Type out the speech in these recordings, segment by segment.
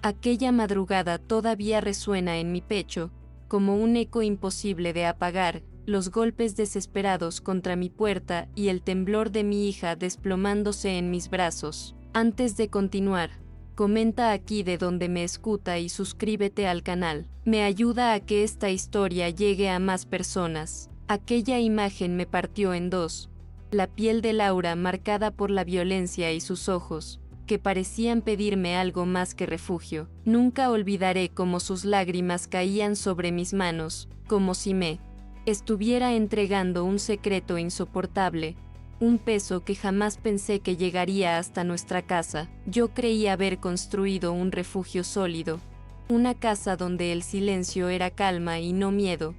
Aquella madrugada todavía resuena en mi pecho, como un eco imposible de apagar, los golpes desesperados contra mi puerta y el temblor de mi hija desplomándose en mis brazos. Antes de continuar, comenta aquí de donde me escucha y suscríbete al canal. Me ayuda a que esta historia llegue a más personas. Aquella imagen me partió en dos. La piel de Laura marcada por la violencia y sus ojos, que parecían pedirme algo más que refugio. Nunca olvidaré cómo sus lágrimas caían sobre mis manos, como si me estuviera entregando un secreto insoportable, un peso que jamás pensé que llegaría hasta nuestra casa. Yo creía haber construido un refugio sólido, una casa donde el silencio era calma y no miedo,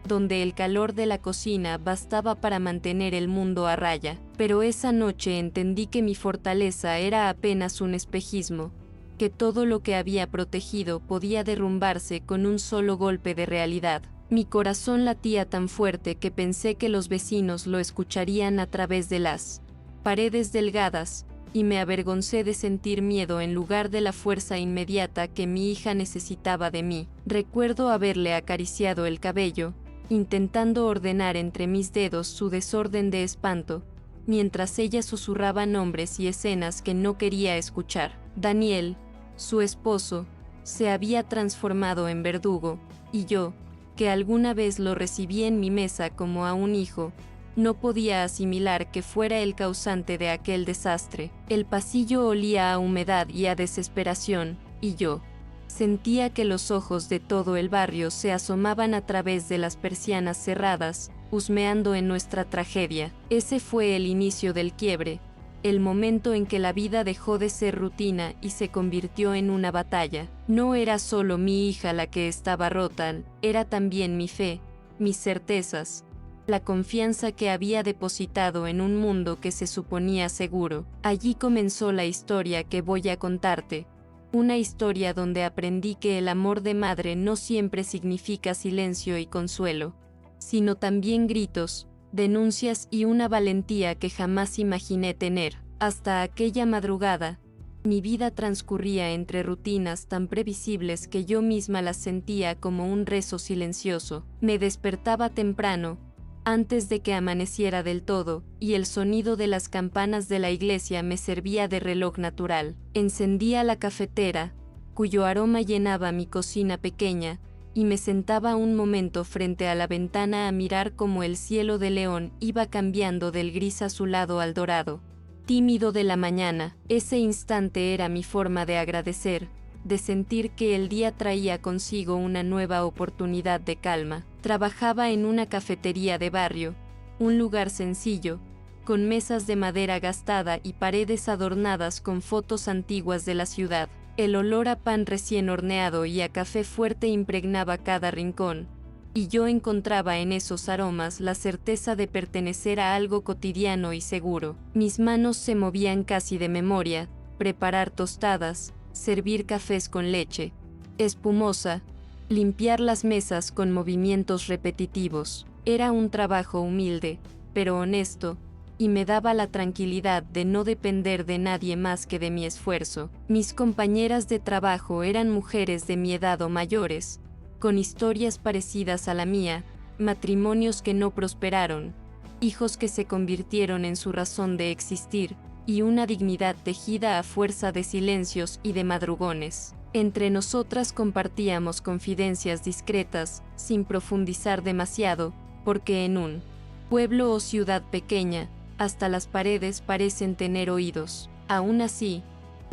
donde el calor de la cocina bastaba para mantener el mundo a raya. Pero esa noche entendí que mi fortaleza era apenas un espejismo, que todo lo que había protegido podía derrumbarse con un solo golpe de realidad. Mi corazón latía tan fuerte que pensé que los vecinos lo escucharían a través de las paredes delgadas, y me avergoncé de sentir miedo en lugar de la fuerza inmediata que mi hija necesitaba de mí. Recuerdo haberle acariciado el cabello, intentando ordenar entre mis dedos su desorden de espanto, mientras ella susurraba nombres y escenas que no quería escuchar. Daniel, su esposo, se había transformado en verdugo, y yo, que alguna vez lo recibí en mi mesa como a un hijo, no podía asimilar que fuera el causante de aquel desastre. El pasillo olía a humedad y a desesperación, y yo sentía que los ojos de todo el barrio se asomaban a través de las persianas cerradas, husmeando en nuestra tragedia. Ese fue el inicio del quiebre, el momento en que la vida dejó de ser rutina y se convirtió en una batalla. No era solo mi hija la que estaba rota, era también mi fe, mis certezas, la confianza que había depositado en un mundo que se suponía seguro. Allí comenzó la historia que voy a contarte. Una historia donde aprendí que el amor de madre no siempre significa silencio y consuelo, sino también gritos, denuncias y una valentía que jamás imaginé tener. Hasta aquella madrugada, mi vida transcurría entre rutinas tan previsibles que yo misma las sentía como un rezo silencioso. Me despertaba temprano, antes de que amaneciera del todo, y el sonido de las campanas de la iglesia me servía de reloj natural. Encendía la cafetera, cuyo aroma llenaba mi cocina pequeña, y me sentaba un momento frente a la ventana a mirar cómo el cielo de León iba cambiando del gris azulado al dorado, tímido de la mañana. Ese instante era mi forma de agradecer, de sentir que el día traía consigo una nueva oportunidad de calma. Trabajaba en una cafetería de barrio, un lugar sencillo, con mesas de madera gastada y paredes adornadas con fotos antiguas de la ciudad. El olor a pan recién horneado y a café fuerte impregnaba cada rincón, y yo encontraba en esos aromas la certeza de pertenecer a algo cotidiano y seguro. Mis manos se movían casi de memoria: preparar tostadas, servir cafés con leche espumosa, limpiar las mesas con movimientos repetitivos. Era un trabajo humilde, pero honesto, y me daba la tranquilidad de no depender de nadie más que de mi esfuerzo. Mis compañeras de trabajo eran mujeres de mi edad o mayores, con historias parecidas a la mía, matrimonios que no prosperaron, hijos que se convirtieron en su razón de existir, y una dignidad tejida a fuerza de silencios y de madrugones. Entre nosotras compartíamos confidencias discretas, sin profundizar demasiado, porque en un pueblo o ciudad pequeña, hasta las paredes parecen tener oídos. Aún así,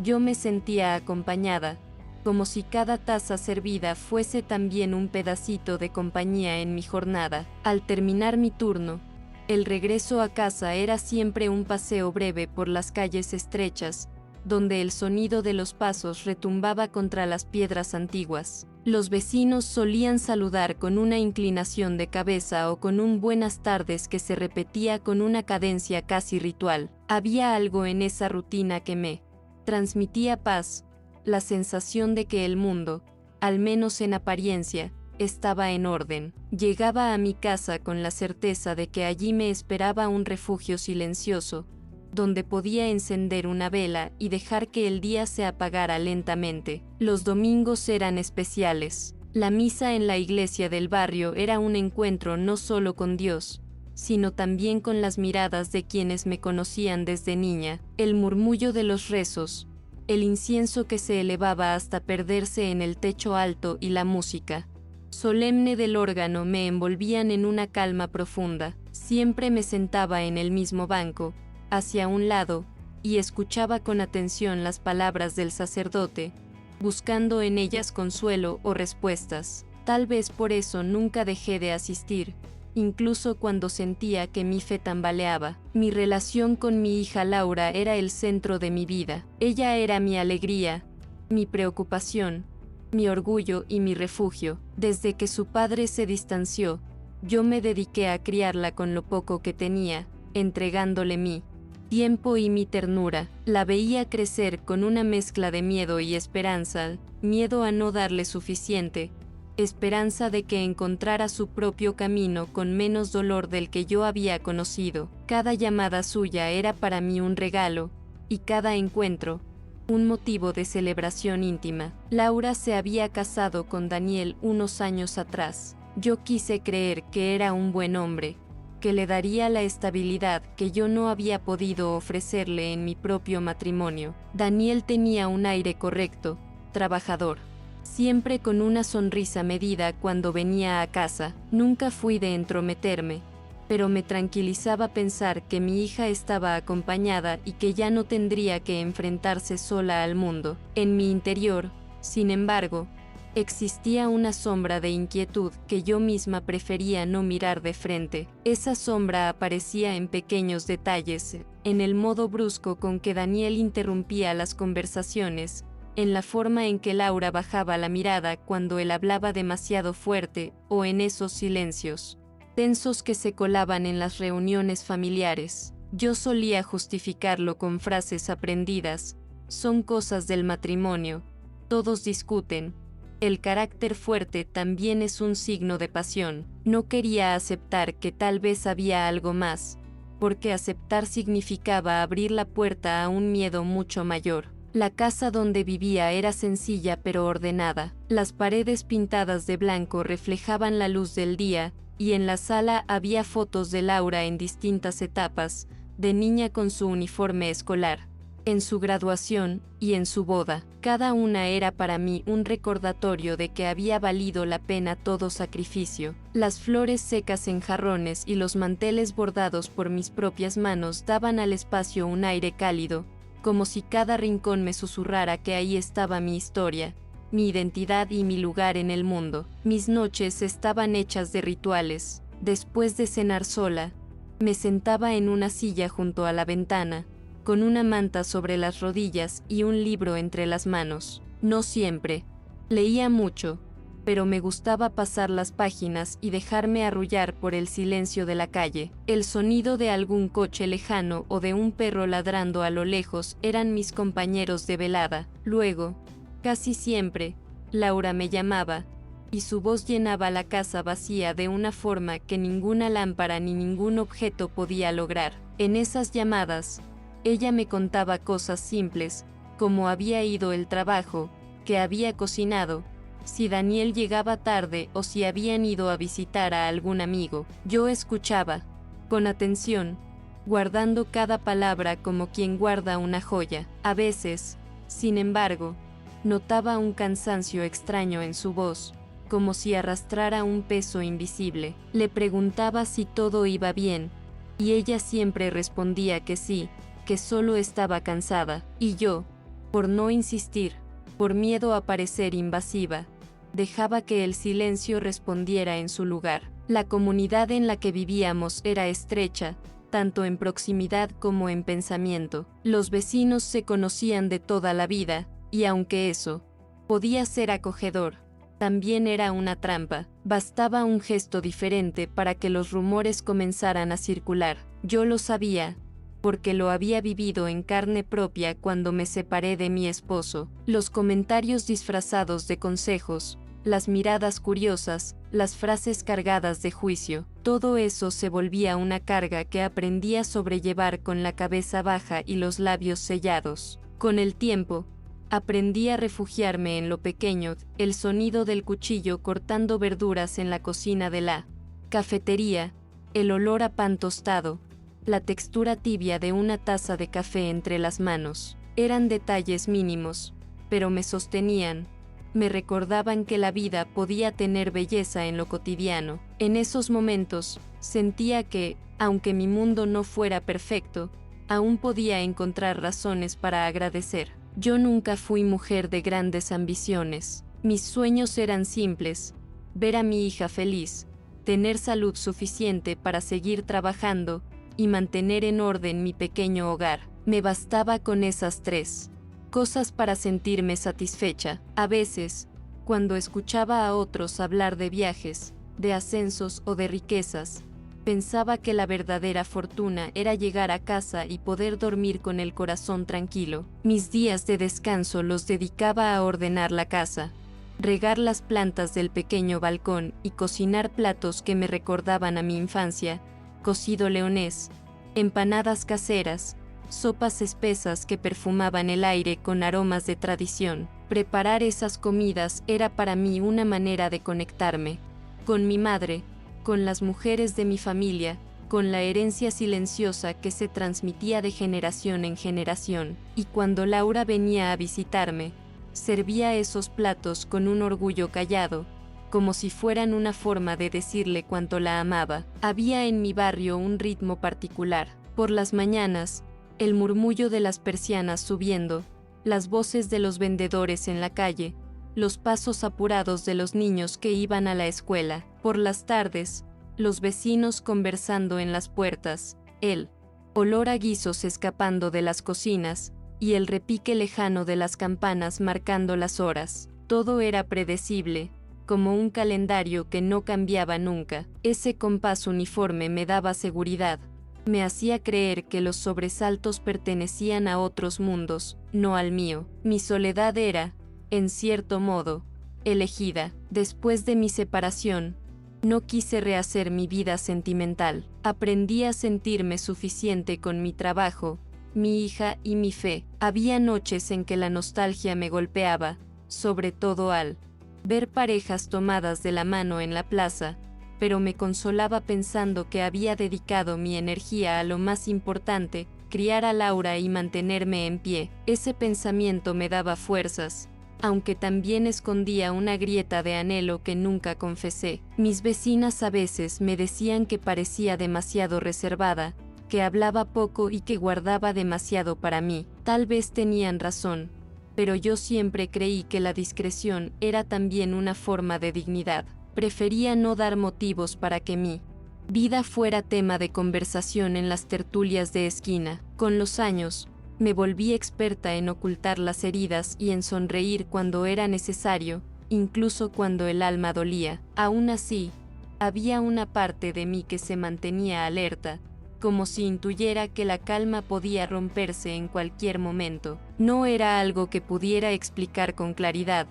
yo me sentía acompañada, como si cada taza servida fuese también un pedacito de compañía en mi jornada. Al terminar mi turno, el regreso a casa era siempre un paseo breve por las calles estrechas, donde el sonido de los pasos retumbaba contra las piedras antiguas. Los vecinos solían saludar con una inclinación de cabeza o con un buenas tardes que se repetía con una cadencia casi ritual. Había algo en esa rutina que me transmitía paz, la sensación de que el mundo, al menos en apariencia, estaba en orden. Llegaba a mi casa con la certeza de que allí me esperaba un refugio silencioso, donde podía encender una vela y dejar que el día se apagara lentamente. Los domingos eran especiales. La misa en la iglesia del barrio era un encuentro no solo con Dios, sino también con las miradas de quienes me conocían desde niña, el murmullo de los rezos, el incienso que se elevaba hasta perderse en el techo alto y la música solemne del órgano me envolvían en una calma profunda. Siempre me sentaba en el mismo banco, hacia un lado, y escuchaba con atención las palabras del sacerdote, buscando en ellas consuelo o respuestas. Tal vez por eso nunca dejé de asistir, incluso cuando sentía que mi fe tambaleaba. Mi relación con mi hija Laura era el centro de mi vida. Ella era mi alegría, mi preocupación, mi orgullo y mi refugio. Desde que su padre se distanció, yo me dediqué a criarla con lo poco que tenía, entregándole mi tiempo y mi ternura. La veía crecer con una mezcla de miedo y esperanza, miedo a no darle suficiente, esperanza de que encontrara su propio camino con menos dolor del que yo había conocido. Cada llamada suya era para mí un regalo, y cada encuentro, un motivo de celebración íntima. Laura se había casado con Daniel unos años atrás. Yo quise creer que era un buen hombre, que le daría la estabilidad que yo no había podido ofrecerle en mi propio matrimonio. Daniel tenía un aire correcto, trabajador, siempre con una sonrisa medida cuando venía a casa. Nunca fui de entrometerme, pero me tranquilizaba pensar que mi hija estaba acompañada y que ya no tendría que enfrentarse sola al mundo. En mi interior, sin embargo, existía una sombra de inquietud que yo misma prefería no mirar de frente. Esa sombra aparecía en pequeños detalles, en el modo brusco con que Daniel interrumpía las conversaciones, en la forma en que Laura bajaba la mirada cuando él hablaba demasiado fuerte, o en esos silencios tensos que se colaban en las reuniones familiares. Yo solía justificarlo con frases aprendidas: son cosas del matrimonio, todos discuten, el carácter fuerte también es un signo de pasión. No quería aceptar que tal vez había algo más, porque aceptar significaba abrir la puerta a un miedo mucho mayor. La casa donde vivía era sencilla pero ordenada. Las paredes pintadas de blanco reflejaban la luz del día, y en la sala había fotos de Laura en distintas etapas, de niña con su uniforme escolar, en su graduación y en su boda. Cada una era para mí un recordatorio de que había valido la pena todo sacrificio. Las flores secas en jarrones y los manteles bordados por mis propias manos daban al espacio un aire cálido, como si cada rincón me susurrara que ahí estaba mi historia, mi identidad y mi lugar en el mundo. Mis noches estaban hechas de rituales. Después de cenar sola, me sentaba en una silla junto a la ventana, con una manta sobre las rodillas y un libro entre las manos. No siempre leía mucho, pero me gustaba pasar las páginas y dejarme arrullar por el silencio de la calle. El sonido de algún coche lejano o de un perro ladrando a lo lejos eran mis compañeros de velada. Luego, casi siempre, Laura me llamaba, y su voz llenaba la casa vacía de una forma que ninguna lámpara ni ningún objeto podía lograr. En esas llamadas, ella me contaba cosas simples, como había ido el trabajo, que había cocinado, si Daniel llegaba tarde o si habían ido a visitar a algún amigo. Yo escuchaba, con atención, guardando cada palabra como quien guarda una joya. A veces, sin embargo, notaba un cansancio extraño en su voz, como si arrastrara un peso invisible. Le preguntaba si todo iba bien, y ella siempre respondía que sí, que solo estaba cansada, y yo, por no insistir, por miedo a parecer invasiva, dejaba que el silencio respondiera en su lugar. La comunidad en la que vivíamos era estrecha, tanto en proximidad como en pensamiento. Los vecinos se conocían de toda la vida, y aunque eso podía ser acogedor, también era una trampa. Bastaba un gesto diferente para que los rumores comenzaran a circular. Yo lo sabía, porque lo había vivido en carne propia cuando me separé de mi esposo. Los comentarios disfrazados de consejos, las miradas curiosas, las frases cargadas de juicio. Todo eso se volvía una carga que aprendí a sobrellevar con la cabeza baja y los labios sellados. Con el tiempo, aprendí a refugiarme en lo pequeño, el sonido del cuchillo cortando verduras en la cocina de la cafetería, el olor a pan tostado, la textura tibia de una taza de café entre las manos. Eran detalles mínimos, pero me sostenían. Me recordaban que la vida podía tener belleza en lo cotidiano. En esos momentos, sentía que, aunque mi mundo no fuera perfecto, aún podía encontrar razones para agradecer. Yo nunca fui mujer de grandes ambiciones. Mis sueños eran simples: ver a mi hija feliz, tener salud suficiente para seguir trabajando y mantener en orden mi pequeño hogar. Me bastaba con esas 3 cosas para sentirme satisfecha. A veces, cuando escuchaba a otros hablar de viajes, de ascensos o de riquezas, pensaba que la verdadera fortuna era llegar a casa y poder dormir con el corazón tranquilo. Mis días de descanso los dedicaba a ordenar la casa, regar las plantas del pequeño balcón y cocinar platos que me recordaban a mi infancia: cocido leonés, empanadas caseras, sopas espesas que perfumaban el aire con aromas de tradición. Preparar esas comidas era para mí una manera de conectarme con mi madre, con las mujeres de mi familia, con la herencia silenciosa que se transmitía de generación en generación. Y cuando Laura venía a visitarme, servía esos platos con un orgullo callado, como si fueran una forma de decirle cuánto la amaba. Había en mi barrio un ritmo particular. Por las mañanas, el murmullo de las persianas subiendo, las voces de los vendedores en la calle, los pasos apurados de los niños que iban a la escuela. Por las tardes, los vecinos conversando en las puertas, el olor a guisos escapando de las cocinas, y el repique lejano de las campanas marcando las horas. Todo era predecible, como un calendario que no cambiaba nunca. Ese compás uniforme me daba seguridad. Me hacía creer que los sobresaltos pertenecían a otros mundos, no al mío. Mi soledad era, en cierto modo, elegida. Después de mi separación, no quise rehacer mi vida sentimental. Aprendí a sentirme suficiente con mi trabajo, mi hija y mi fe. Había noches en que la nostalgia me golpeaba, sobre todo al ver parejas tomadas de la mano en la plaza, pero me consolaba pensando que había dedicado mi energía a lo más importante: criar a Laura y mantenerme en pie. Ese pensamiento me daba fuerzas, aunque también escondía una grieta de anhelo que nunca confesé. Mis vecinas a veces me decían que parecía demasiado reservada, que hablaba poco y que guardaba demasiado para mí. Tal vez tenían razón, pero yo siempre creí que la discreción era también una forma de dignidad. Prefería no dar motivos para que mi vida fuera tema de conversación en las tertulias de esquina. Con los años, me volví experta en ocultar las heridas y en sonreír cuando era necesario, incluso cuando el alma dolía. Aún así, había una parte de mí que se mantenía alerta, como si intuyera que la calma podía romperse en cualquier momento. No era algo que pudiera explicar con claridad,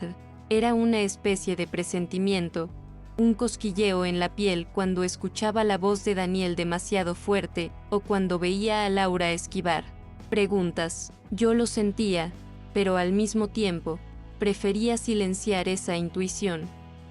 era una especie de presentimiento, un cosquilleo en la piel cuando escuchaba la voz de Daniel demasiado fuerte o cuando veía a Laura esquivar preguntas. Yo lo sentía, pero al mismo tiempo, prefería silenciar esa intuición,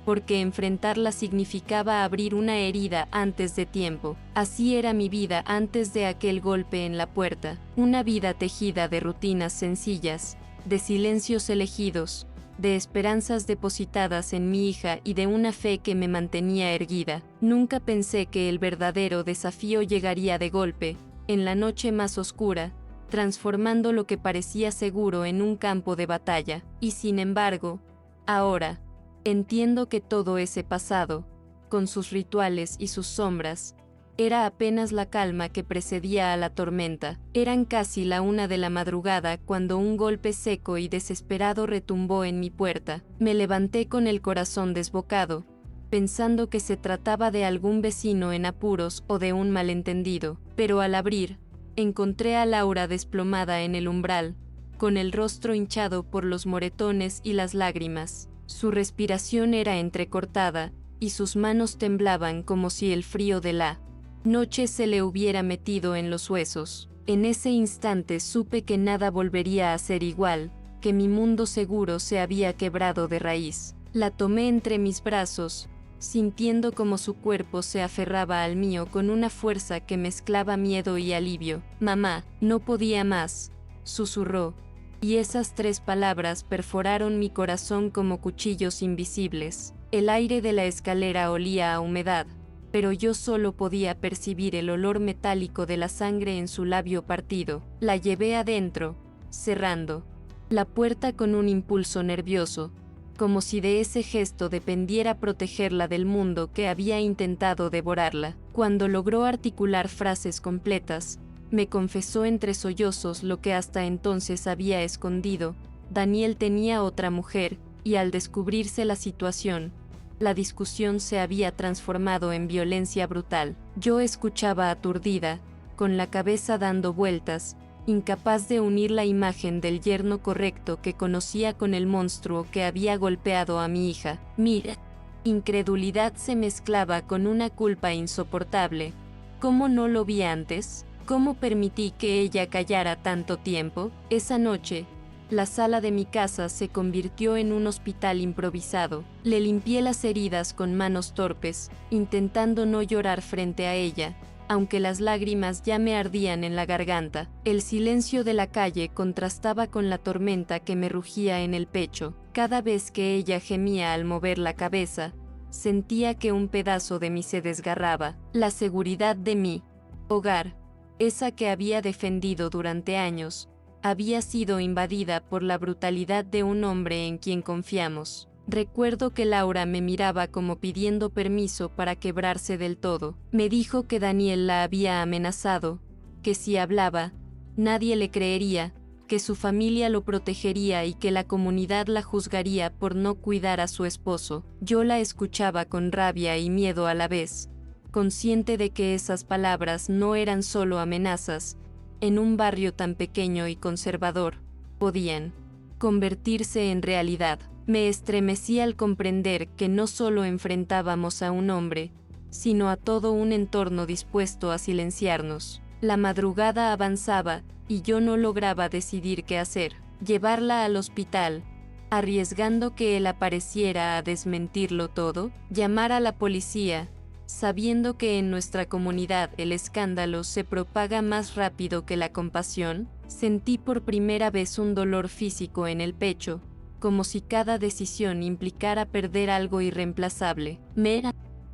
porque enfrentarla significaba abrir una herida antes de tiempo. Así era mi vida antes de aquel golpe en la puerta, una vida tejida de rutinas sencillas, de silencios elegidos, de esperanzas depositadas en mi hija y de una fe que me mantenía erguida. Nunca pensé que el verdadero desafío llegaría de golpe, en la noche más oscura, transformando lo que parecía seguro en un campo de batalla. Y sin embargo, ahora, entiendo que todo ese pasado, con sus rituales y sus sombras, era apenas la calma que precedía a la tormenta. Eran casi la 1 de la madrugada cuando un golpe seco y desesperado retumbó en mi puerta. Me levanté con el corazón desbocado, pensando que se trataba de algún vecino en apuros o de un malentendido. Pero al abrir, encontré a Laura desplomada en el umbral, con el rostro hinchado por los moretones y las lágrimas. Su respiración era entrecortada, y sus manos temblaban como si el frío de la noche se le hubiera metido en los huesos. En ese instante supe que nada volvería a ser igual, que mi mundo seguro se había quebrado de raíz. La tomé entre mis brazos, sintiendo como su cuerpo se aferraba al mío con una fuerza que mezclaba miedo y alivio. «Mamá, no podía más», susurró, y esas 3 palabras perforaron mi corazón como cuchillos invisibles. El aire de la escalera olía a humedad, pero yo solo podía percibir el olor metálico de la sangre en su labio partido. La llevé adentro, cerrando la puerta con un impulso nervioso, como si de ese gesto dependiera protegerla del mundo que había intentado devorarla. Cuando logró articular frases completas, me confesó entre sollozos lo que hasta entonces había escondido. Daniel tenía otra mujer, y al descubrirse la situación, la discusión se había transformado en violencia brutal. Yo escuchaba aturdida, con la cabeza dando vueltas, incapaz de unir la imagen del yerno correcto que conocía con el monstruo que había golpeado a mi hija. Mira. Incredulidad se mezclaba con una culpa insoportable. ¿Cómo no lo vi antes? ¿Cómo permití que ella callara tanto tiempo? Esa noche, la sala de mi casa se convirtió en un hospital improvisado. Le limpié las heridas con manos torpes, intentando no llorar frente a ella, aunque las lágrimas ya me ardían en la garganta. El silencio de la calle contrastaba con la tormenta que me rugía en el pecho. Cada vez que ella gemía al mover la cabeza, sentía que un pedazo de mí se desgarraba. La seguridad de mi hogar, esa que había defendido durante años, había sido invadida por la brutalidad de un hombre en quien confiamos. Recuerdo que Laura me miraba como pidiendo permiso para quebrarse del todo. Me dijo que Daniel la había amenazado, que si hablaba, nadie le creería, que su familia lo protegería y que la comunidad la juzgaría por no cuidar a su esposo. Yo la escuchaba con rabia y miedo a la vez, consciente de que esas palabras no eran solo amenazas. En un barrio tan pequeño y conservador, podían convertirse en realidad. Me estremecí al comprender que no solo enfrentábamos a un hombre, sino a todo un entorno dispuesto a silenciarnos. La madrugada avanzaba, y yo no lograba decidir qué hacer. Llevarla al hospital, arriesgando que él apareciera a desmentirlo todo, llamar a la policía, sabiendo que en nuestra comunidad el escándalo se propaga más rápido que la compasión. Sentí por primera vez un dolor físico en el pecho, como si cada decisión implicara perder algo irreemplazable. Me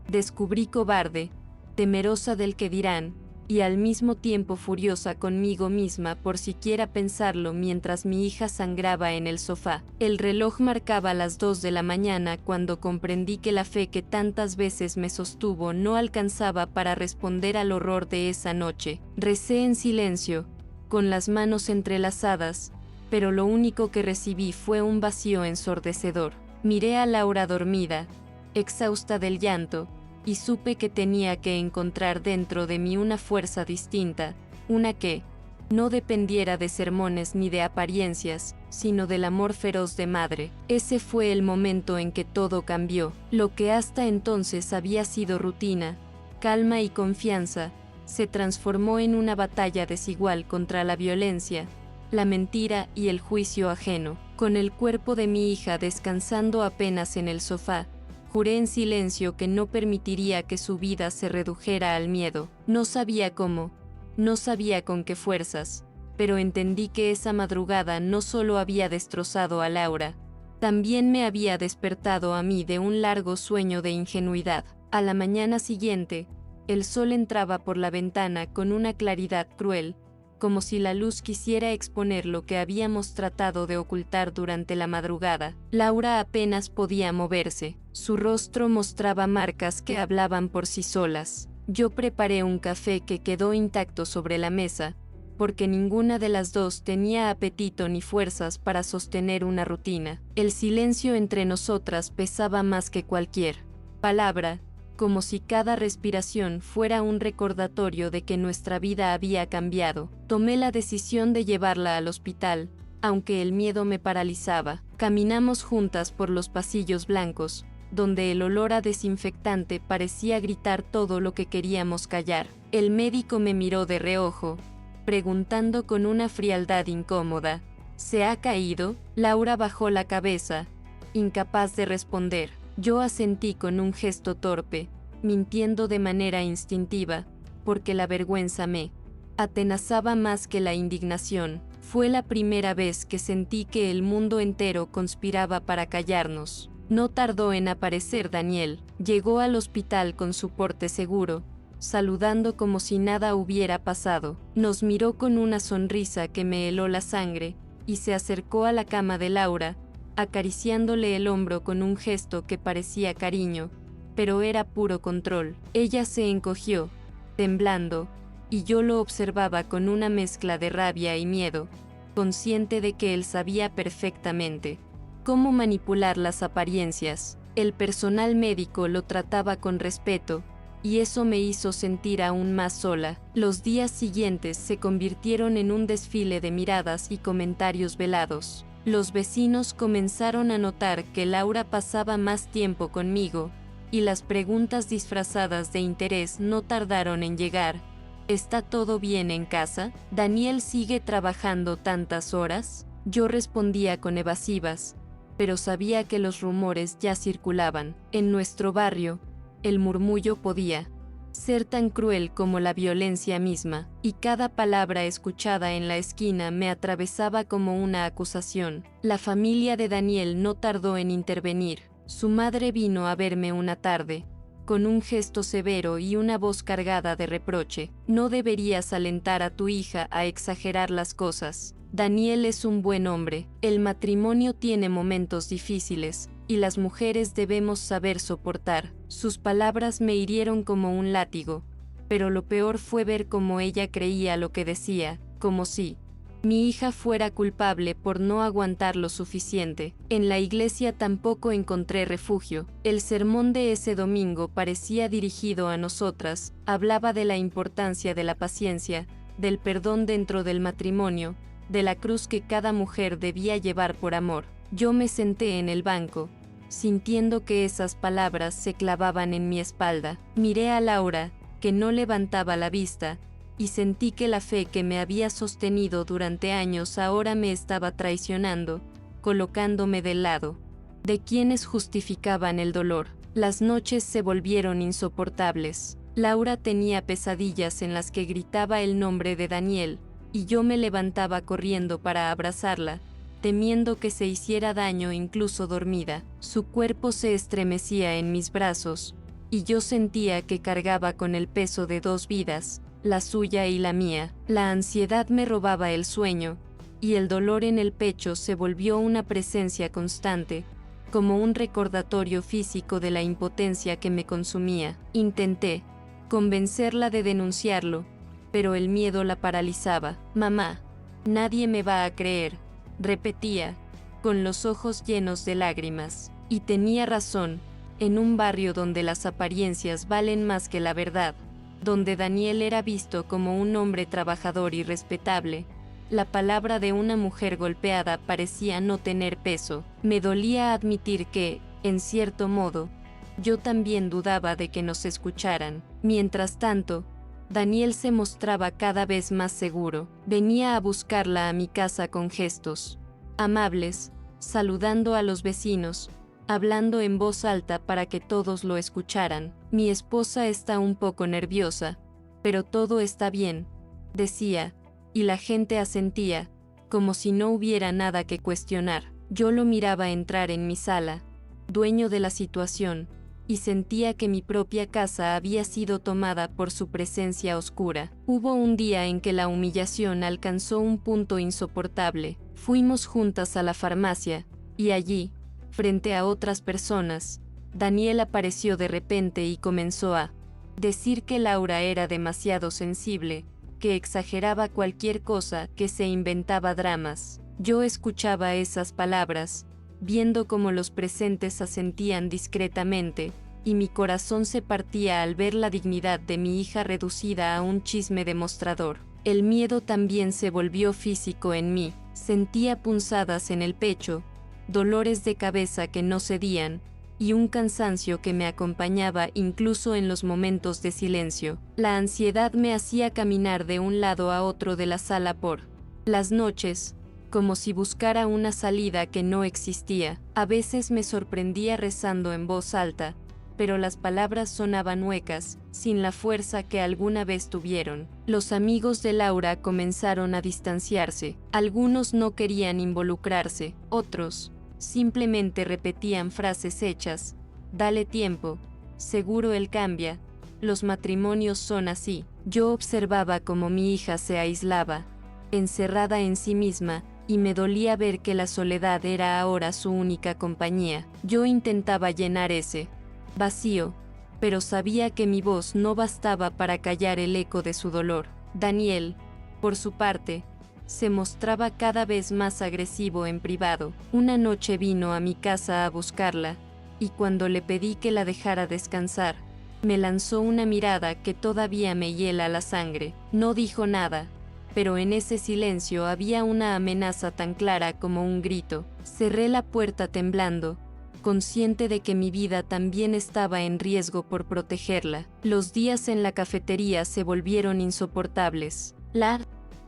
descubrí cobarde, temerosa del que dirán, y al mismo tiempo furiosa conmigo misma por siquiera pensarlo mientras mi hija sangraba en el sofá. El reloj marcaba las 2 de la mañana cuando comprendí que la fe que tantas veces me sostuvo no alcanzaba para responder al horror de esa noche. Recé en silencio, con las manos entrelazadas, pero lo único que recibí fue un vacío ensordecedor. Miré a Laura dormida, exhausta del llanto, y supe que tenía que encontrar dentro de mí una fuerza distinta, una que no dependiera de sermones ni de apariencias, sino del amor feroz de madre. Ese fue el momento en que todo cambió. Lo que hasta entonces había sido rutina, calma y confianza, se transformó en una batalla desigual contra la violencia, la mentira y el juicio ajeno. Con el cuerpo de mi hija descansando apenas en el sofá, juré en silencio que no permitiría que su vida se redujera al miedo. No sabía cómo, no sabía con qué fuerzas, pero entendí que esa madrugada no solo había destrozado a Laura, también me había despertado a mí de un largo sueño de ingenuidad. A la mañana siguiente, el sol entraba por la ventana con una claridad cruel, como si la luz quisiera exponer lo que habíamos tratado de ocultar durante la madrugada. Laura apenas podía moverse, su rostro mostraba marcas que hablaban por sí solas. Yo preparé un café que quedó intacto sobre la mesa, porque ninguna de las dos tenía apetito ni fuerzas para sostener una rutina. El silencio entre nosotras pesaba más que cualquier palabra, como si cada respiración fuera un recordatorio de que nuestra vida había cambiado. Tomé la decisión de llevarla al hospital, aunque el miedo me paralizaba. Caminamos juntas por los pasillos blancos, donde el olor a desinfectante parecía gritar todo lo que queríamos callar. El médico me miró de reojo, preguntando con una frialdad incómoda: ¿se ha caído? Laura bajó la cabeza, incapaz de responder. Yo asentí con un gesto torpe, mintiendo de manera instintiva, porque la vergüenza me atenazaba más que la indignación. Fue la primera vez que sentí que el mundo entero conspiraba para callarnos. No tardó en aparecer Daniel. Llegó al hospital con su porte seguro, saludando como si nada hubiera pasado. Nos miró con una sonrisa que me heló la sangre, y se acercó a la cama de Laura, acariciándole el hombro con un gesto que parecía cariño, pero era puro control. Ella se encogió, temblando, y yo lo observaba con una mezcla de rabia y miedo, consciente de que él sabía perfectamente cómo manipular las apariencias. El personal médico lo trataba con respeto, y eso me hizo sentir aún más sola. Los días siguientes se convirtieron en un desfile de miradas y comentarios velados. Los vecinos comenzaron a notar que Laura pasaba más tiempo conmigo, y las preguntas disfrazadas de interés no tardaron en llegar. ¿Está todo bien en casa? ¿Daniel sigue trabajando tantas horas? Yo respondía con evasivas, pero sabía que los rumores ya circulaban. En nuestro barrio, el murmullo podía ser tan cruel como la violencia misma, y cada palabra escuchada en la esquina me atravesaba como una acusación. La familia de Daniel no tardó en intervenir. Su madre vino a verme una tarde, con un gesto severo y una voz cargada de reproche. No deberías alentar a tu hija a exagerar las cosas. Daniel es un buen hombre. El matrimonio tiene momentos difíciles, y las mujeres debemos saber soportar. Sus palabras me hirieron como un látigo, pero lo peor fue ver cómo ella creía lo que decía, como si mi hija fuera culpable por no aguantar lo suficiente. En la iglesia tampoco encontré refugio. El sermón de ese domingo parecía dirigido a nosotras. Hablaba de la importancia de la paciencia, del perdón dentro del matrimonio, de la cruz que cada mujer debía llevar por amor. Yo me senté en el banco, sintiendo que esas palabras se clavaban en mi espalda. Miré a Laura, que no levantaba la vista, y sentí que la fe que me había sostenido durante años ahora me estaba traicionando, colocándome del lado de quienes justificaban el dolor. Las noches se volvieron insoportables. Laura tenía pesadillas en las que gritaba el nombre de Daniel, y yo me levantaba corriendo para abrazarla, temiendo que se hiciera daño incluso dormida. Su cuerpo se estremecía en mis brazos, y yo sentía que cargaba con el peso de dos vidas, la suya y la mía. La ansiedad me robaba el sueño, y el dolor en el pecho se volvió una presencia constante, como un recordatorio físico de la impotencia que me consumía. Intenté convencerla de denunciarlo, pero el miedo la paralizaba. Mamá, nadie me va a creer, repetía, con los ojos llenos de lágrimas. Y tenía razón. En un barrio donde las apariencias valen más que la verdad, donde Daniel era visto como un hombre trabajador y respetable, la palabra de una mujer golpeada parecía no tener peso. Me dolía admitir que, en cierto modo, yo también dudaba de que nos escucharan. Mientras tanto, Daniel se mostraba cada vez más seguro. Venía a buscarla a mi casa con gestos amables, saludando a los vecinos, hablando en voz alta para que todos lo escucharan. Mi esposa está un poco nerviosa, pero todo está bien, decía, y la gente asentía, como si no hubiera nada que cuestionar. Yo lo miraba entrar en mi sala, dueño de la situación, y sentía que mi propia casa había sido tomada por su presencia oscura. Hubo un día en que la humillación alcanzó un punto insoportable. Fuimos juntas a la farmacia, y allí, frente a otras personas, Daniel apareció de repente y comenzó a decir que Laura era demasiado sensible, que exageraba cualquier cosa, que se inventaba dramas. Yo escuchaba esas palabras, viendo cómo los presentes asentían discretamente, y mi corazón se partía al ver la dignidad de mi hija reducida a un chisme de mostrador. El miedo también se volvió físico en mí. Sentía punzadas en el pecho, dolores de cabeza que no cedían, y un cansancio que me acompañaba incluso en los momentos de silencio. La ansiedad me hacía caminar de un lado a otro de la sala por las noches, como si buscara una salida que no existía. A veces me sorprendía rezando en voz alta, pero las palabras sonaban huecas, sin la fuerza que alguna vez tuvieron. Los amigos de Laura comenzaron a distanciarse. Algunos no querían involucrarse, otros simplemente repetían frases hechas. Dale tiempo, seguro él cambia, los matrimonios son así. Yo observaba cómo mi hija se aislaba, encerrada en sí misma, y me dolía ver que la soledad era ahora su única compañía. Yo intentaba llenar ese vacío, pero sabía que mi voz no bastaba para callar el eco de su dolor. Daniel, por su parte, se mostraba cada vez más agresivo en privado. Una noche vino a mi casa a buscarla, y cuando le pedí que la dejara descansar, me lanzó una mirada que todavía me hiela la sangre. No dijo nada, pero en ese silencio había una amenaza tan clara como un grito. Cerré la puerta temblando, consciente de que mi vida también estaba en riesgo por protegerla. Los días en la cafetería se volvieron insoportables. La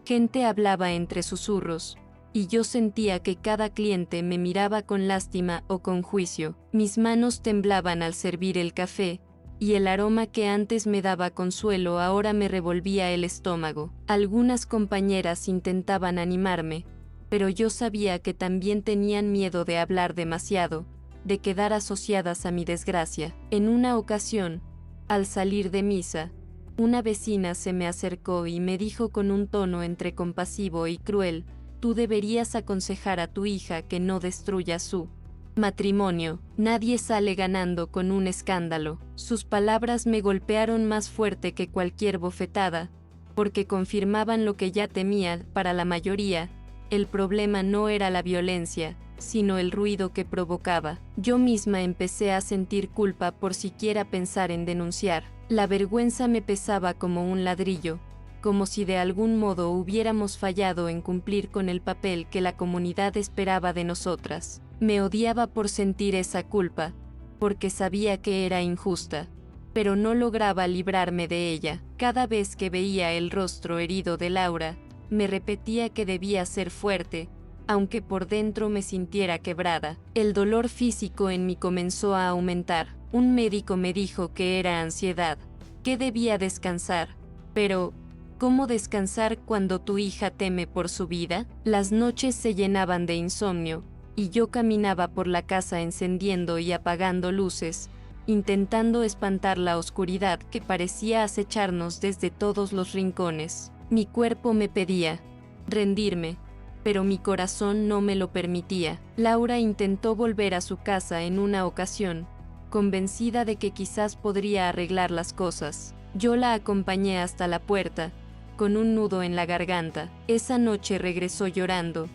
gente hablaba entre susurros, y yo sentía que cada cliente me miraba con lástima o con juicio. Mis manos temblaban al servir el café, y el aroma que antes me daba consuelo ahora me revolvía el estómago. Algunas compañeras intentaban animarme, pero yo sabía que también tenían miedo de hablar demasiado, de quedar asociadas a mi desgracia. En una ocasión, al salir de misa, una vecina se me acercó y me dijo con un tono entre compasivo y cruel: tú deberías aconsejar a tu hija que no destruya su matrimonio. Nadie sale ganando con un escándalo. Sus palabras me golpearon más fuerte que cualquier bofetada, porque confirmaban lo que ya temía. Para la mayoría, el problema no era la violencia, sino el ruido que provocaba. Yo misma empecé a sentir culpa por siquiera pensar en denunciar. La vergüenza me pesaba como un ladrillo, como si de algún modo hubiéramos fallado en cumplir con el papel que la comunidad esperaba de nosotras. Me odiaba por sentir esa culpa, porque sabía que era injusta, pero no lograba librarme de ella. Cada vez que veía el rostro herido de Laura, me repetía que debía ser fuerte, aunque por dentro me sintiera quebrada. El dolor físico en mí comenzó a aumentar. Un médico me dijo que era ansiedad, que debía descansar. Pero, ¿cómo descansar cuando tu hija teme por su vida? Las noches se llenaban de insomnio, y yo caminaba por la casa encendiendo y apagando luces, intentando espantar la oscuridad que parecía acecharnos desde todos los rincones. Mi cuerpo me pedía rendirme, pero mi corazón no me lo permitía. Laura intentó volver a su casa en una ocasión, convencida de que quizás podría arreglar las cosas. Yo la acompañé hasta la puerta, con un nudo en la garganta. Esa noche regresó llorando,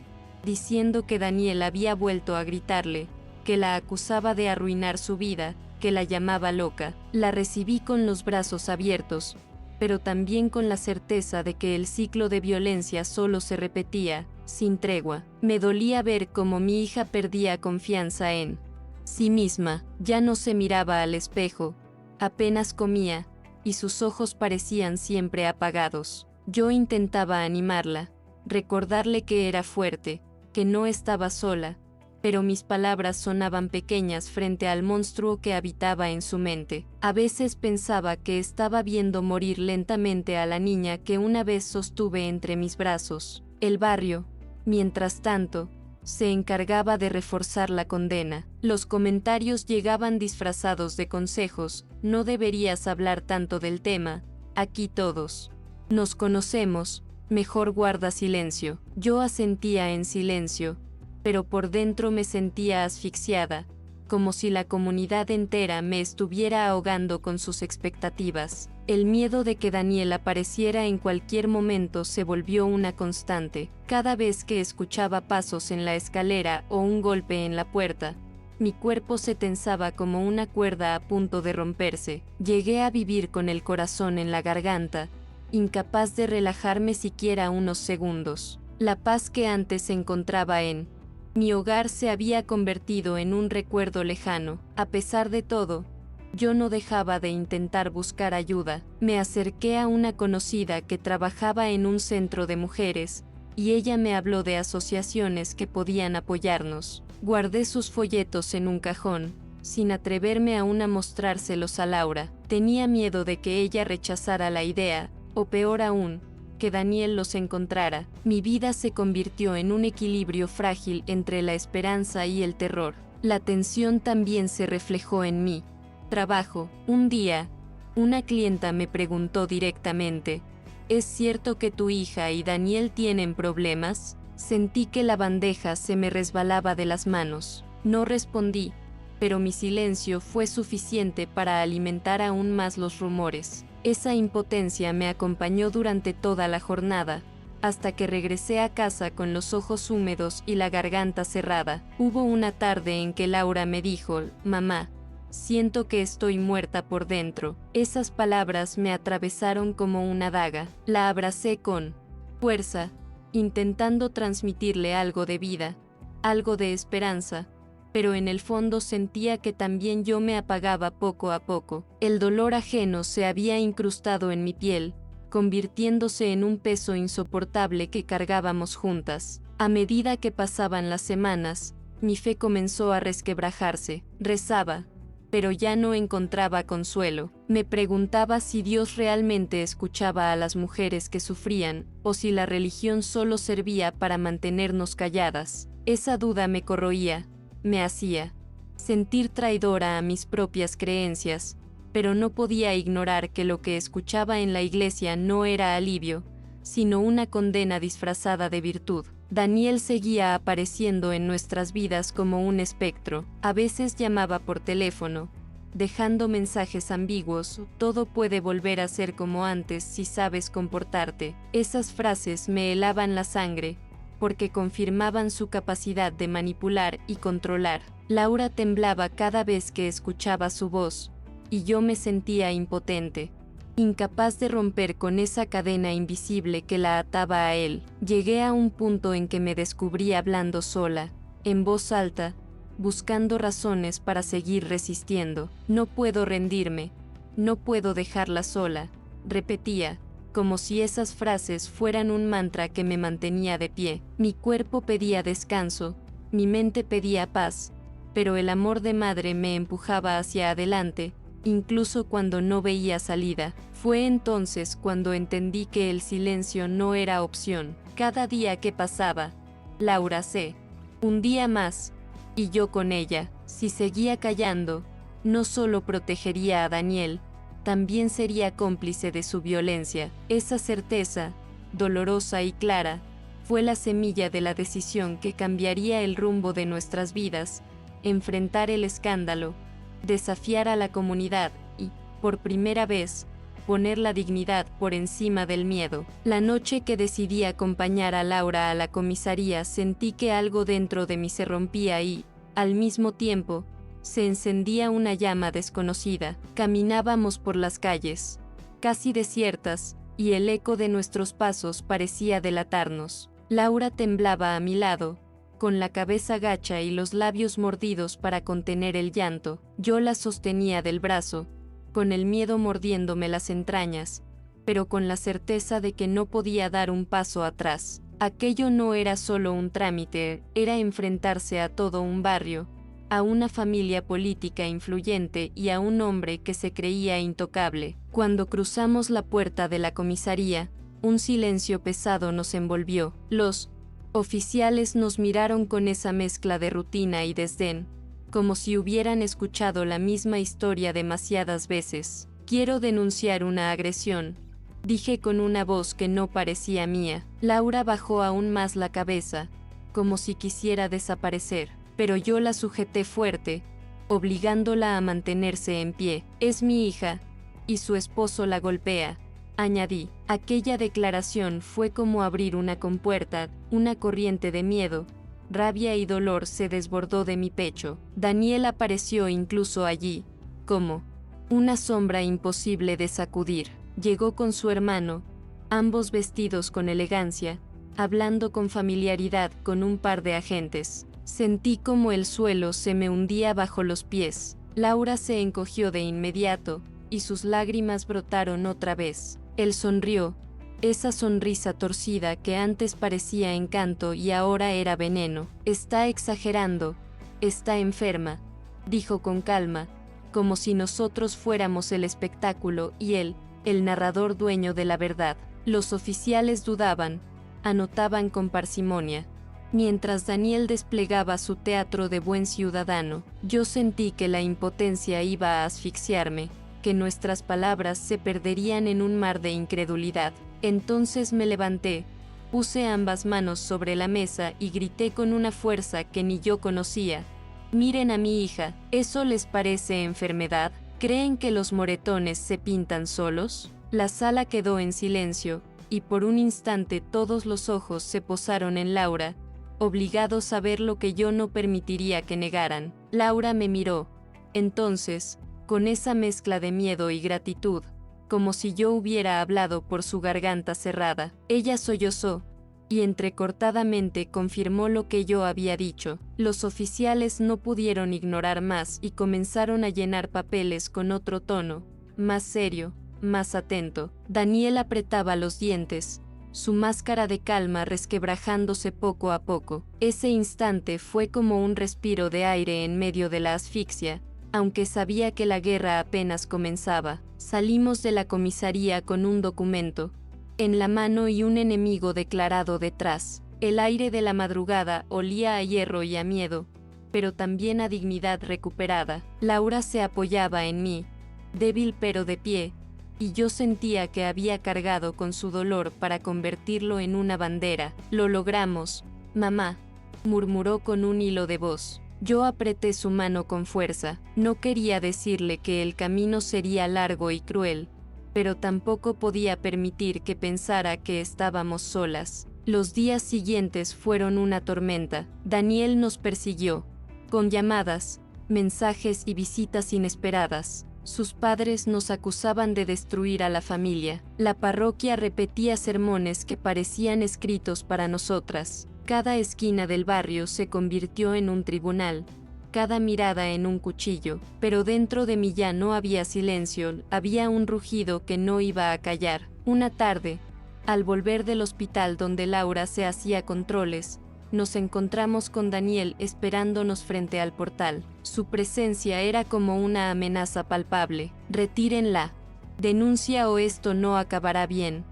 diciendo que Daniel había vuelto a gritarle, que la acusaba de arruinar su vida, que la llamaba loca. La recibí con los brazos abiertos, pero también con la certeza de que el ciclo de violencia solo se repetía, sin tregua. Me dolía ver cómo mi hija perdía confianza en sí misma. Ya no se miraba al espejo, apenas comía, y sus ojos parecían siempre apagados. Yo intentaba animarla, recordarle que era fuerte, que no estaba sola, pero mis palabras sonaban pequeñas frente al monstruo que habitaba en su mente. A veces pensaba que estaba viendo morir lentamente a la niña que una vez sostuve entre mis brazos. El barrio, mientras tanto, se encargaba de reforzar la condena. Los comentarios llegaban disfrazados de consejos: no deberías hablar tanto del tema, aquí todos nos conocemos, mejor guarda silencio. Yo asentía en silencio, pero por dentro me sentía asfixiada, como si la comunidad entera me estuviera ahogando con sus expectativas. El miedo de que Daniel apareciera en cualquier momento se volvió una constante. Cada vez que escuchaba pasos en la escalera o un golpe en la puerta, mi cuerpo se tensaba como una cuerda a punto de romperse. Llegué a vivir con el corazón en la garganta, incapaz de relajarme siquiera unos segundos. La paz que antes encontraba en Mi hogar se había convertido en un recuerdo lejano. A pesar de todo, yo no dejaba de intentar buscar ayuda. Me acerqué a una conocida que trabajaba en un centro de mujeres, y ella me habló de asociaciones que podían apoyarnos. Guardé sus folletos en un cajón, sin atreverme aún a mostrárselos a Laura. Tenía miedo de que ella rechazara la idea, o peor aún, que Daniel los encontrara. Mi vida se convirtió en un equilibrio frágil entre la esperanza y el terror. La tensión también se reflejó en mí. Trabajo. Un día, una clienta me preguntó directamente: ¿es cierto que tu hija y Daniel tienen problemas? Sentí que la bandeja se me resbalaba de las manos. No respondí, pero mi silencio fue suficiente para alimentar aún más los rumores. Esa impotencia me acompañó durante toda la jornada, hasta que regresé a casa con los ojos húmedos y la garganta cerrada. Hubo una tarde en que Laura me dijo: mamá, siento que estoy muerta por dentro. Esas palabras me atravesaron como una daga. La abracé con fuerza, intentando transmitirle algo de vida, algo de esperanza, pero en el fondo sentía que también yo me apagaba poco a poco. El dolor ajeno se había incrustado en mi piel, convirtiéndose en un peso insoportable que cargábamos juntas. A medida que pasaban las semanas, mi fe comenzó a resquebrajarse. Rezaba, pero ya no encontraba consuelo. Me preguntaba si Dios realmente escuchaba a las mujeres que sufrían, o si la religión solo servía para mantenernos calladas. Esa duda me corroía, me hacía sentir traidora a mis propias creencias, pero no podía ignorar que lo que escuchaba en la iglesia no era alivio, sino una condena disfrazada de virtud. Daniel seguía apareciendo en nuestras vidas como un espectro. A veces llamaba por teléfono, dejando mensajes ambiguos: todo puede volver a ser como antes si sabes comportarte. Esas frases me helaban la sangre, porque confirmaban su capacidad de manipular y controlar. Laura temblaba cada vez que escuchaba su voz, y yo me sentía impotente, incapaz de romper con esa cadena invisible que la ataba a él. Llegué a un punto en que me descubrí hablando sola, en voz alta, buscando razones para seguir resistiendo. No puedo rendirme, no puedo dejarla sola, repetía, como si esas frases fueran un mantra que me mantenía de pie. Mi cuerpo pedía descanso, mi mente pedía paz, pero el amor de madre me empujaba hacia adelante, incluso cuando no veía salida. Fue entonces cuando entendí que el silencio no era opción. Cada día que pasaba, Laura se hundía más, y yo con ella. Si seguía callando, no solo protegería a Daniel, también sería cómplice de su violencia. Esa certeza, dolorosa y clara, fue la semilla de la decisión que cambiaría el rumbo de nuestras vidas: enfrentar el escándalo, desafiar a la comunidad y, por primera vez, poner la dignidad por encima del miedo. La noche que decidí acompañar a Laura a la comisaría, sentí que algo dentro de mí se rompía y, al mismo tiempo, se encendía una llama desconocida. Caminábamos por las calles, casi desiertas, y el eco de nuestros pasos parecía delatarnos. Laura temblaba a mi lado, con la cabeza gacha y los labios mordidos para contener el llanto. Yo la sostenía del brazo, con el miedo mordiéndome las entrañas, pero con la certeza de que no podía dar un paso atrás. Aquello no era solo un trámite, era enfrentarse a todo un barrio, a una familia política influyente y a un hombre que se creía intocable. Cuando cruzamos la puerta de la comisaría, un silencio pesado nos envolvió. Los oficiales nos miraron con esa mezcla de rutina y desdén, como si hubieran escuchado la misma historia demasiadas veces. Quiero denunciar una agresión, dije con una voz que no parecía mía. Laura bajó aún más la cabeza, como si quisiera desaparecer, pero yo la sujeté fuerte, obligándola a mantenerse en pie. Es mi hija, y su esposo la golpea, añadí. Aquella declaración fue como abrir una compuerta. Una corriente de miedo, rabia y dolor se desbordó de mi pecho. Daniel apareció incluso allí, como una sombra imposible de sacudir. Llegó con su hermano, ambos vestidos con elegancia, hablando con familiaridad con un par de agentes. Sentí como el suelo se me hundía bajo los pies. Laura se encogió de inmediato, y sus lágrimas brotaron otra vez. Él sonrió, esa sonrisa torcida que antes parecía encanto y ahora era veneno. Está exagerando, está enferma, dijo con calma, como si nosotros fuéramos el espectáculo y él, el narrador dueño de la verdad. Los oficiales dudaban, anotaban con parsimonia. Mientras Daniel desplegaba su teatro de buen ciudadano, yo sentí que la impotencia iba a asfixiarme, que nuestras palabras se perderían en un mar de incredulidad. Entonces me levanté, puse ambas manos sobre la mesa y grité con una fuerza que ni yo conocía: «Miren a mi hija, ¿eso les parece enfermedad? ¿Creen que los moretones se pintan solos?». La sala quedó en silencio, y por un instante todos los ojos se posaron en Laura, obligados a ver lo que yo no permitiría que negaran. Laura me miró. Entonces, con esa mezcla de miedo y gratitud, como si yo hubiera hablado por su garganta cerrada, ella sollozó, y entrecortadamente confirmó lo que yo había dicho. Los oficiales no pudieron ignorar más y comenzaron a llenar papeles con otro tono, más serio, más atento. Daniel apretaba los dientes, su máscara de calma resquebrajándose poco a poco. Ese instante fue como un respiro de aire en medio de la asfixia, aunque sabía que la guerra apenas comenzaba. Salimos de la comisaría con un documento en la mano y un enemigo declarado detrás. El aire de la madrugada olía a hierro y a miedo, pero también a dignidad recuperada. Laura se apoyaba en mí, débil pero de pie, y yo sentía que había cargado con su dolor para convertirlo en una bandera. «Lo logramos, mamá», murmuró con un hilo de voz. Yo apreté su mano con fuerza. No quería decirle que el camino sería largo y cruel, pero tampoco podía permitir que pensara que estábamos solas. Los días siguientes fueron una tormenta. Daniel nos persiguió, con llamadas, mensajes y visitas inesperadas. Sus padres nos acusaban de destruir a la familia. La parroquia repetía sermones que parecían escritos para nosotras. Cada esquina del barrio se convirtió en un tribunal, cada mirada en un cuchillo, pero dentro de mí ya no había silencio, había un rugido que no iba a callar. Una tarde, al volver del hospital donde Laura se hacía controles, nos encontramos con Daniel esperándonos frente al portal. Su presencia era como una amenaza palpable. «Retírenla. Denuncia o esto no acabará bien»,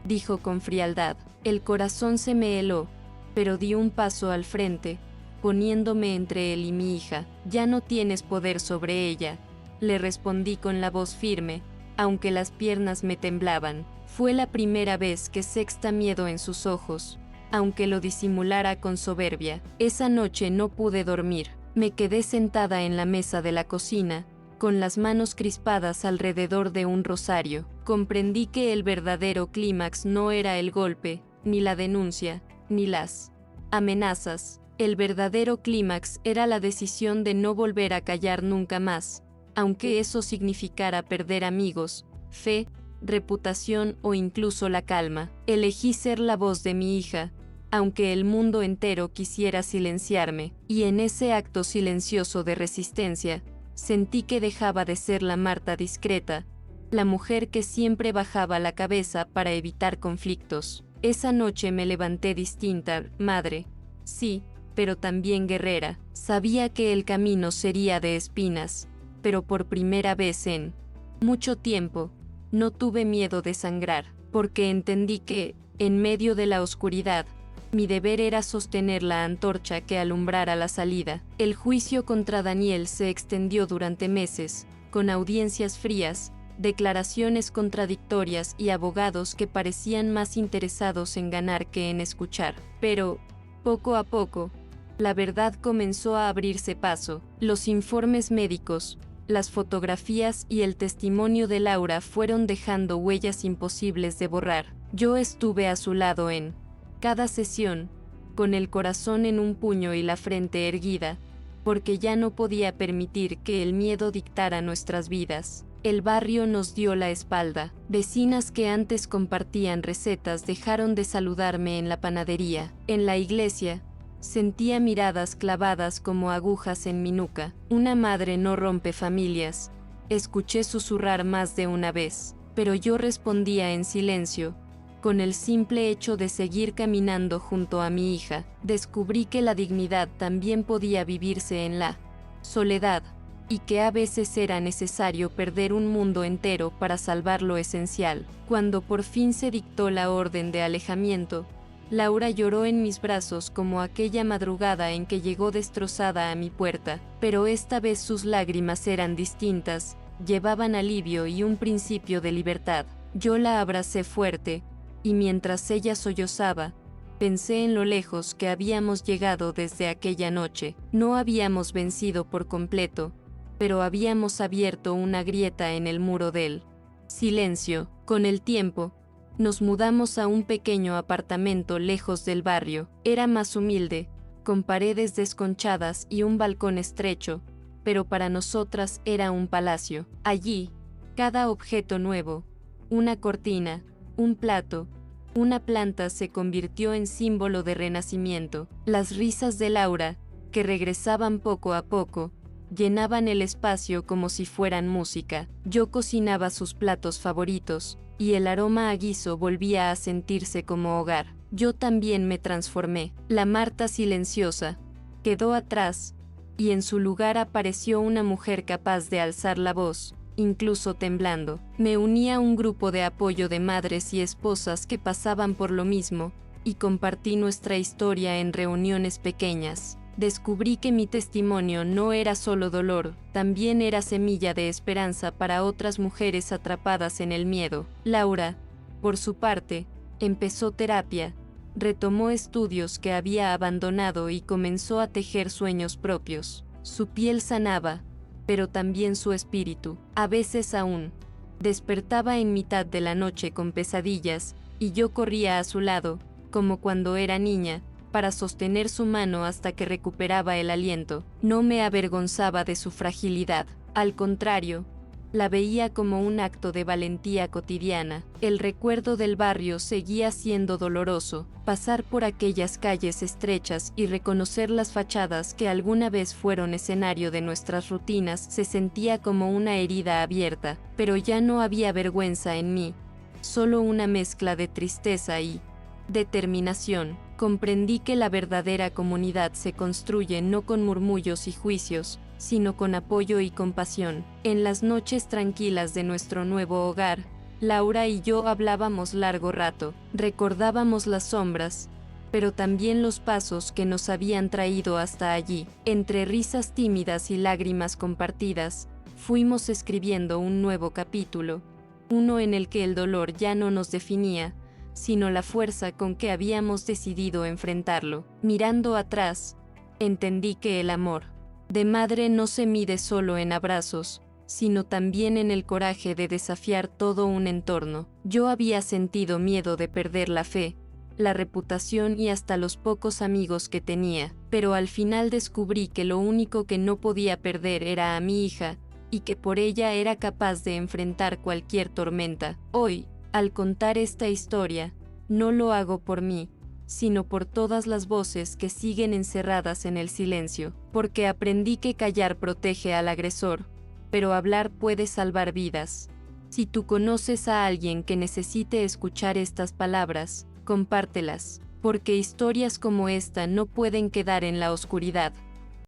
dijo con frialdad. El corazón se me heló, pero di un paso al frente, poniéndome entre él y mi hija. «Ya no tienes poder sobre ella», le respondí con la voz firme, aunque las piernas me temblaban. Fue la primera vez que sexta miedo en sus ojos, aunque lo disimulara con soberbia. Esa noche no pude dormir. Me quedé sentada en la mesa de la cocina, con las manos crispadas alrededor de un rosario. Comprendí que el verdadero clímax no era el golpe, ni la denuncia, ni las amenazas. El verdadero clímax era la decisión de no volver a callar nunca más, aunque eso significara perder amigos, fe, reputación o incluso la calma. Elegí ser la voz de mi hija, aunque el mundo entero quisiera silenciarme, y en ese acto silencioso de resistencia, sentí que dejaba de ser la Marta discreta, la mujer que siempre bajaba la cabeza para evitar conflictos. Esa noche me levanté distinta, madre, sí, pero también guerrera. Sabía que el camino sería de espinas, pero por primera vez en mucho tiempo, no tuve miedo de sangrar, porque entendí que, en medio de la oscuridad, mi deber era sostener la antorcha que alumbrara la salida. El juicio contra Daniel se extendió durante meses, con audiencias frías, declaraciones contradictorias y abogados que parecían más interesados en ganar que en escuchar. Pero, poco a poco, la verdad comenzó a abrirse paso. Los informes médicos, las fotografías y el testimonio de Laura fueron dejando huellas imposibles de borrar. Yo estuve a su lado en cada sesión, con el corazón en un puño y la frente erguida, porque ya no podía permitir que el miedo dictara nuestras vidas. El barrio nos dio la espalda. Vecinas que antes compartían recetas dejaron de saludarme en la panadería. En la iglesia, Sentía miradas clavadas como agujas en mi nuca. Una madre no rompe familias. Escuché susurrar más de una vez, pero yo respondía en silencio. Con el simple hecho de seguir caminando junto a mi hija, descubrí que la dignidad también podía vivirse en la soledad, y que a veces era necesario perder un mundo entero para salvar lo esencial. Cuando por fin se dictó la orden de alejamiento, Laura lloró en mis brazos como aquella madrugada en que llegó destrozada a mi puerta, pero esta vez sus lágrimas eran distintas, llevaban alivio y un principio de libertad. Yo la abracé fuerte, y mientras ella sollozaba, pensé en lo lejos que habíamos llegado desde aquella noche. No habíamos vencido por completo, pero habíamos abierto una grieta en el muro del silencio. Con el tiempo, nos mudamos a un pequeño apartamento lejos del barrio. Era más humilde, con paredes desconchadas y un balcón estrecho, pero para nosotras era un palacio. Allí, cada objeto nuevo, una cortina, un plato, una planta se convirtió en símbolo de renacimiento. Las risas de Laura, que regresaban poco a poco, llenaban el espacio como si fueran música. Yo cocinaba sus platos favoritos, y el aroma a guiso volvía a sentirse como hogar. Yo también me transformé. La Marta silenciosa quedó atrás, y en su lugar apareció una mujer capaz de alzar la voz, incluso temblando. Me uní a un grupo de apoyo de madres y esposas que pasaban por lo mismo, y compartí nuestra historia en reuniones pequeñas. Descubrí que mi testimonio no era solo dolor, también era semilla de esperanza para otras mujeres atrapadas en el miedo. Laura, por su parte, empezó terapia, retomó estudios que había abandonado y comenzó a tejer sueños propios. Su piel sanaba, pero también su espíritu. A veces aún despertaba en mitad de la noche con pesadillas, y yo corría a su lado, como cuando era niña, para sostener su mano hasta que recuperaba el aliento. No me avergonzaba de su fragilidad, al contrario, la veía como un acto de valentía cotidiana. El recuerdo del barrio seguía siendo doloroso, pasar por aquellas calles estrechas y reconocer las fachadas que alguna vez fueron escenario de nuestras rutinas se sentía como una herida abierta, pero ya no había vergüenza en mí, solo una mezcla de tristeza y determinación. Comprendí que la verdadera comunidad se construye no con murmullos y juicios, sino con apoyo y compasión. En las noches tranquilas de nuestro nuevo hogar, Laura y yo hablábamos largo rato, recordábamos las sombras, pero también los pasos que nos habían traído hasta allí. Entre risas tímidas y lágrimas compartidas, fuimos escribiendo un nuevo capítulo, uno en el que el dolor ya no nos definía, sino la fuerza con que habíamos decidido enfrentarlo. Mirando atrás, entendí que el amor de madre no se mide solo en abrazos, sino también en el coraje de desafiar todo un entorno. Yo había sentido miedo de perder la fe, la reputación y hasta los pocos amigos que tenía, pero al final descubrí que lo único que no podía perder era a mi hija, y que por ella era capaz de enfrentar cualquier tormenta. Hoy, al contar esta historia, no lo hago por mí, sino por todas las voces que siguen encerradas en el silencio, porque aprendí que callar protege al agresor, pero hablar puede salvar vidas. Si tú conoces a alguien que necesite escuchar estas palabras, compártelas, porque historias como esta no pueden quedar en la oscuridad.